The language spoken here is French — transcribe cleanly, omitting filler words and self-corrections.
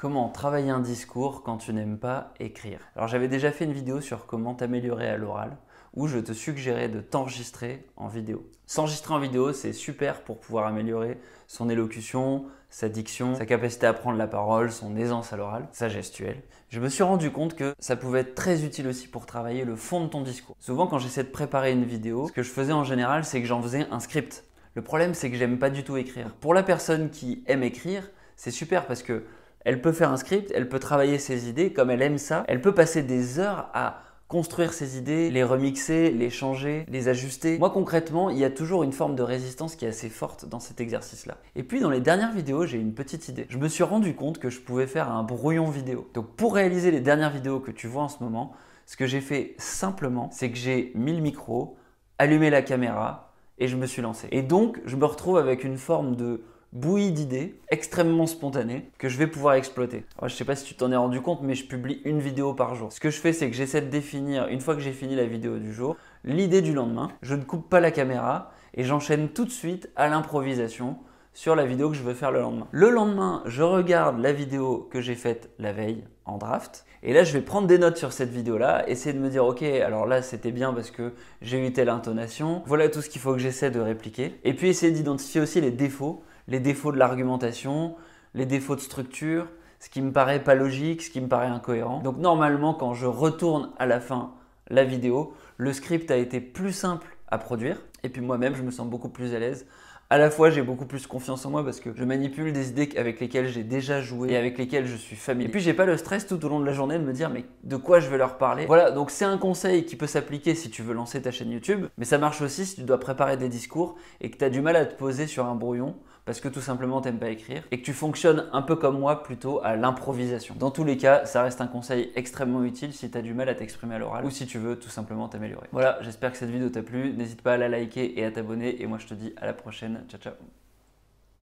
Comment travailler un discours quand tu n'aimes pas écrire? Alors j'avais déjà fait une vidéo sur comment t'améliorer à l'oral où je te suggérais de t'enregistrer en vidéo. S'enregistrer en vidéo, c'est super pour pouvoir améliorer son élocution, sa diction, sa capacité à prendre la parole, son aisance à l'oral, sa gestuelle. Je me suis rendu compte que ça pouvait être très utile aussi pour travailler le fond de ton discours. Souvent quand j'essaie de préparer une vidéo, ce que je faisais en général, c'est que j'en faisais un script. Le problème, c'est que j'aime pas du tout écrire. Pour la personne qui aime écrire, c'est super parce que elle peut faire un script, elle peut travailler ses idées comme elle aime ça. Elle peut passer des heures à construire ses idées, les remixer, les changer, les ajuster. Moi concrètement, il y a toujours une forme de résistance qui est assez forte dans cet exercice-là. Et puis dans les dernières vidéos, j'ai une petite idée. Je me suis rendu compte que je pouvais faire un brouillon vidéo. Donc pour réaliser les dernières vidéos que tu vois en ce moment, ce que j'ai fait simplement, c'est que j'ai mis le micro, allumé la caméra et je me suis lancé. Et donc, je me retrouve avec une forme de bouillie d'idées extrêmement spontanée que je vais pouvoir exploiter. Alors, je ne sais pas si tu t'en es rendu compte, mais je publie une vidéo par jour. Ce que je fais, c'est que j'essaie de définir, une fois que j'ai fini la vidéo du jour, l'idée du lendemain. Je ne coupe pas la caméra et j'enchaîne tout de suite à l'improvisation sur la vidéo que je veux faire le lendemain. Le lendemain, je regarde la vidéo que j'ai faite la veille en draft et là je vais prendre des notes sur cette vidéo-là, essayer de me dire ok, alors là c'était bien parce que j'ai eu telle intonation, voilà tout ce qu'il faut que j'essaie de répliquer et puis essayer d'identifier aussi les défauts de l'argumentation, les défauts de structure, ce qui me paraît pas logique, ce qui me paraît incohérent. Donc normalement quand je retourne à la fin la vidéo, le script a été plus simple à produire et puis moi-même je me sens beaucoup plus à l'aise. À la fois, j'ai beaucoup plus confiance en moi parce que je manipule des idées avec lesquelles j'ai déjà joué et avec lesquelles je suis familier. Et puis, j'ai pas le stress tout au long de la journée de me dire mais de quoi je vais leur parler. Voilà, donc c'est un conseil qui peut s'appliquer si tu veux lancer ta chaîne YouTube, mais ça marche aussi si tu dois préparer des discours et que tu as du mal à te poser sur un brouillon parce que tout simplement t'aimes pas écrire et que tu fonctionnes un peu comme moi plutôt à l'improvisation. Dans tous les cas, ça reste un conseil extrêmement utile si tu as du mal à t'exprimer à l'oral ou si tu veux tout simplement t'améliorer. Voilà, j'espère que cette vidéo t'a plu. N'hésite pas à la liker et à t'abonner et moi je te dis à la prochaine. Ciao ciao.